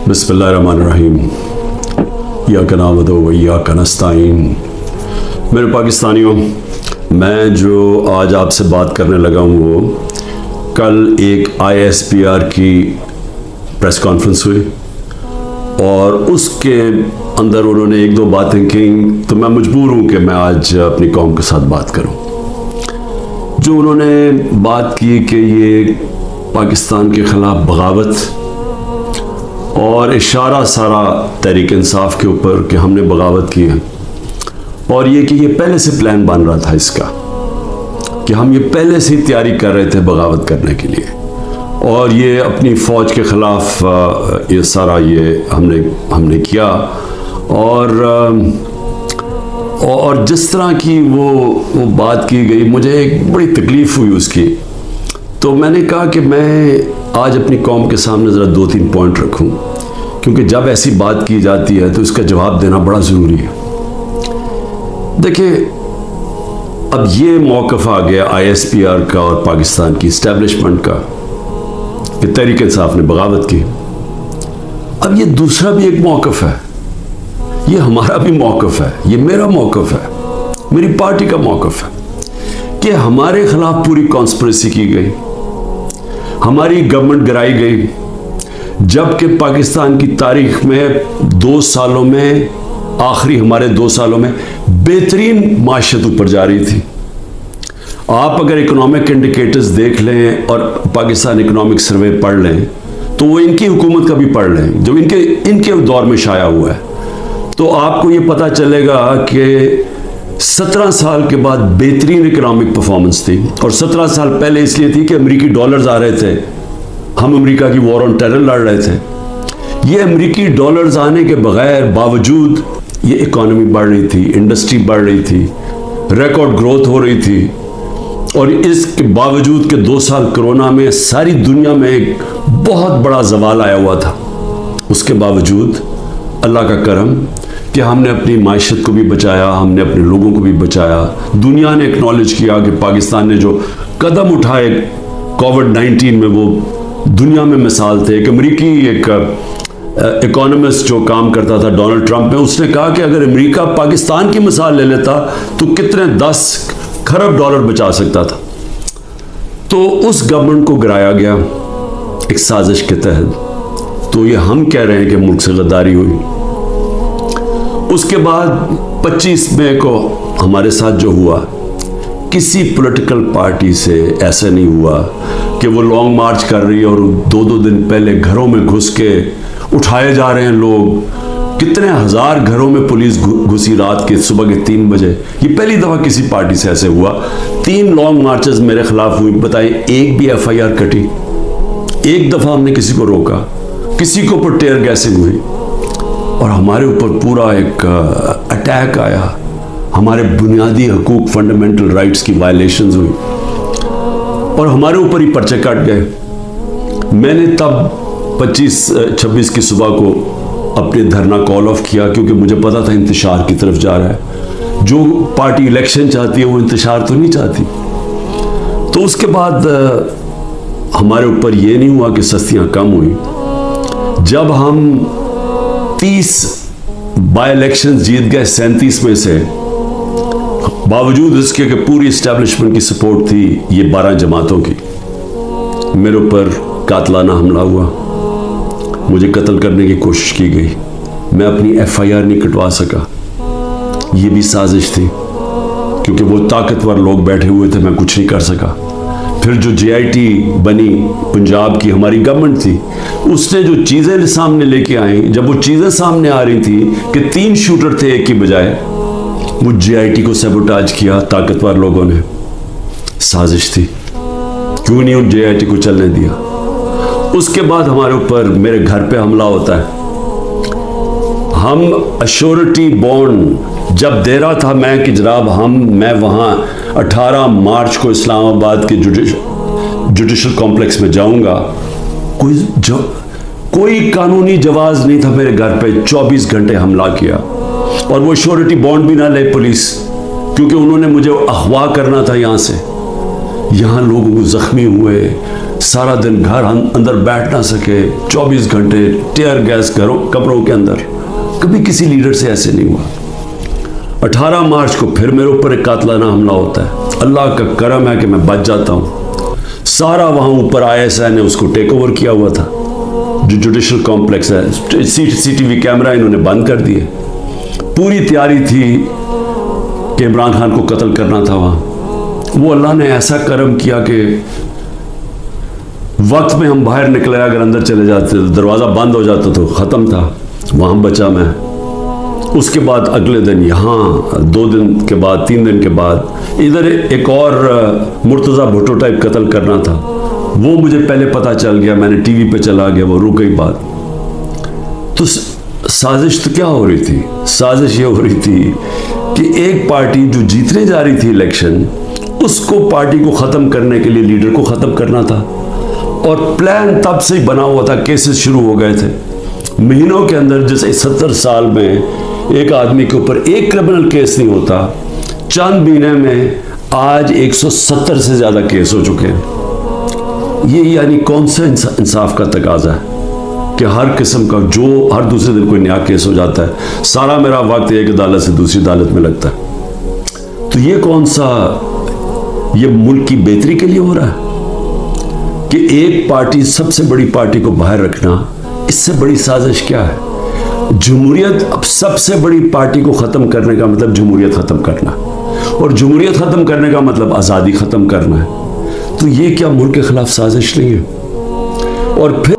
बिस्मिल्लाहिर्रहमानिर्रहीम। इय्याका नअबुदु व इय्याका नस्तईन। मेरे पाकिस्तानियों, मैं जो आज आपसे बात करने लगा हूँ वो कल एक ISPR की प्रेस कॉन्फ्रेंस हुई और उसके अंदर उन्होंने एक दो बातें की, तो मैं मजबूर हूँ कि मैं आज अपनी कौम के साथ बात करूँ। जो उन्होंने बात की कि ये पाकिस्तान के ख़िलाफ़ बगावत और इशारा सारा तहरीक इंसाफ के ऊपर कि हमने बगावत की है, और ये कि ये पहले से प्लान बन रहा था इसका कि हम ये पहले से ही तैयारी कर रहे थे बगावत करने के लिए, और ये अपनी फ़ौज के ख़िलाफ़ ये सारा ये हमने किया। और जिस तरह की वो बात की गई, मुझे एक बड़ी तकलीफ़ हुई उसकी। तो मैंने कहा कि मैं आज अपनी कौम के सामने ज़रा 2-3 पॉइंट रखूं, क्योंकि जब ऐसी बात की जाती है तो इसका जवाब देना बड़ा ज़रूरी है। देखिए, अब ये मौक़िफ़ आ गया ISPR का और पाकिस्तान की इस्टेब्लिशमेंट का कि तहरीक इंसाफ ने बगावत की। अब ये दूसरा भी एक मौक़िफ़ है, ये हमारा भी मौक़िफ़ है, ये मेरा मौक़िफ़ है, मेरी पार्टी का मौक़िफ़ है कि हमारे ख़िलाफ़ पूरी कॉन्स्पिरेसी की गई, हमारी गवर्नमेंट गिराई गई, जबकि पाकिस्तान की तारीख में 2 सालों में, आखिरी हमारे 2 सालों में बेहतरीन माशत ऊपर जा रही थी। आप अगर इकोनॉमिक इंडिकेटर्स देख लें और पाकिस्तान इकोनॉमिक सर्वे पढ़ लें, तो वो इनकी हुकूमत का भी पढ़ लें जो इनके दौर में शाया हुआ है, तो आपको ये पता चलेगा कि 17 साल के बाद बेहतरीन इकोनॉमिक परफॉर्मेंस थी। और 17 साल पहले इसलिए थी कि अमेरिकी डॉलर्स आ रहे थे, हम अमेरिका की वॉर ऑन टेरर लड़ रहे थे। ये अमेरिकी डॉलर्स आने के बगैर बावजूद ये इकोनॉमी बढ़ रही थी, इंडस्ट्री बढ़ रही थी, रिकॉर्ड ग्रोथ हो रही थी। और इसके बावजूद कि 2 साल कोरोना में सारी दुनिया में एक बहुत बड़ा जवाल आया हुआ था, उसके बावजूद अल्लाह का करम कि हमने अपनी मायशत को भी बचाया, हमने अपने लोगों को भी बचाया। दुनिया ने एक्नॉलेज किया कि पाकिस्तान ने जो कदम उठाए कोविड-19 में, वो दुनिया में मिसाल थे। एक अमेरिकी इकोनॉमिस्ट जो काम करता था डोनाल्ड ट्रंप में, उसने कहा कि अगर अमेरिका पाकिस्तान की मिसाल ले लेता तो कितने 10 खरब डॉलर बचा सकता था। तो उस गवर्नमेंट को गिराया गया एक साजिश के तहत। तो ये हम कह रहे हैं कि मुल्क से गद्दारी हुई। उसके बाद 25 मई को हमारे साथ जो हुआ, किसी पॉलिटिकल पार्टी से ऐसा नहीं हुआ कि वो लॉन्ग मार्च कर रही है और 2-2 दिन पहले घरों में घुस के उठाए जा रहे हैं लोग। कितने हज़ार घरों में पुलिस घुसी रात के सुबह के 3 बजे। ये पहली दफ़ा किसी पार्टी से ऐसे हुआ। 3 लॉन्ग मार्चेस मेरे खिलाफ हुई, बताइए एक भी FIR कटी? एक दफ़ा हमने किसी को रोका? किसी को ऊपर टेयर गैसिंग हुई? और हमारे ऊपर पूरा एक अटैक आया, हमारे बुनियादी हकूक, फंडामेंटल राइट्स की वायलेशंस हुई और हमारे ऊपर ही पर्चे काट गए। मैंने तब 25-26 की सुबह को अपने धरना कॉल ऑफ किया, क्योंकि मुझे पता था इंतशार की तरफ जा रहा है। जो पार्टी इलेक्शन चाहती है वो इंतशार तो नहीं चाहती। तो उसके बाद हमारे ऊपर ये नहीं हुआ कि सस्तियाँ कम हुई। जब हम 30 बाई इलेक्शन जीत गए 37 में से, बावजूद इसके कि पूरी इस्टेब्लिशमेंट की सपोर्ट थी ये 12 जमातों की, मेरे ऊपर कातलाना हमला हुआ, मुझे कत्ल करने की कोशिश की गई। मैं अपनी FIR नहीं कटवा सका। ये भी साजिश थी, क्योंकि वो ताकतवर लोग बैठे हुए थे, मैं कुछ नहीं कर सका। फिर जो JIT बनी पंजाब की, हमारी गवर्नमेंट थी, उसने जो चीज़ें सामने लेके आई, जब वो चीज़ें सामने आ रही थी कि 3 शूटर थे एक की बजाय, वो JIT को सैबोटाज किया ताकतवर लोगों ने। साजिश थी, क्यों नहीं उन JIT को चलने दिया। उसके बाद हमारे ऊपर, मेरे घर पे हमला होता है। हम अश्योरिटी बॉन्ड जब दे रहा था मैं कि जनाब मैं वहाँ 18 मार्च को इस्लामाबाद के जुडिशल कॉम्प्लेक्स में जाऊँगा, कोई कानूनी जवाज़ नहीं था मेरे घर पे। 24 घंटे हमला किया और वो श्योरिटी बॉन्ड भी ना ले पुलिस, क्योंकि उन्होंने मुझे अगवा करना था यहाँ से। यहाँ लोगों को जख्मी हुए, सारा दिन घर अंदर बैठ ना सके, 24 घंटे टीयर गैस घरों कमरों के अंदर। कभी किसी लीडर से ऐसे नहीं हुआ। 18 मार्च को फिर मेरे ऊपर एक कातलाना हमला होता है। अल्लाह का करम है कि मैं बच जाता हूँ। सारा वहाँ ऊपर ISI ने उसको टेक ओवर किया हुआ था, जो जुडिशल कॉम्प्लेक्स है। CCTV कैमरा इन्होंने बंद कर दिए। पूरी तैयारी थी कि इमरान खान को कत्ल करना था वहाँ। वो अल्लाह ने ऐसा करम किया कि वक्त में हम बाहर निकले, अगर अंदर चले जाते तो दरवाज़ा बंद हो जाता तो ख़त्म था। वहाँ बचा मैं। उसके बाद अगले दिन यहाँ, 2 दिन के बाद, 3 दिन के बाद इधर एक और मुर्तज़ा भुट्टो टाइप कत्ल करना था। वो मुझे पहले पता चल गया, मैंने टीवी पे चला गया, वो रुक गई बात। तो साजिश तो क्या हो रही थी? साजिश ये हो रही थी कि एक पार्टी जो जीतने जा रही थी इलेक्शन, उसको पार्टी को ख़त्म करने के लिए लीडर को ख़त्म करना था। और प्लान तब से ही बना हुआ था, केसेस शुरू हो गए थे महीनों के अंदर। जैसे 70 साल में एक आदमी के ऊपर एक क्रिमिनल केस नहीं होता, चंद महीने में आज 170 से ज़्यादा केस हो चुके हैं। ये यानी कौन सा इंसाफ का तकाजा है कि हर किस्म का, जो हर दूसरे दिन कोई नया केस हो जाता है। सारा मेरा वक्त एक अदालत से दूसरी अदालत में लगता है। तो ये कौन सा, ये मुल्क की बेहतरी के लिए हो रहा है कि एक पार्टी, सबसे बड़ी पार्टी को बाहर रखना? इससे बड़ी साजिश क्या है? जमहूरियत, अब सबसे बड़ी पार्टी को ख़त्म करने का मतलब जमहूरियत ख़त्म करना, और जमहूरियत ख़त्म करने का मतलब आज़ादी ख़त्म करना है। तो ये क्या मुल्क के ख़िलाफ़ साजिश नहीं है? और फिर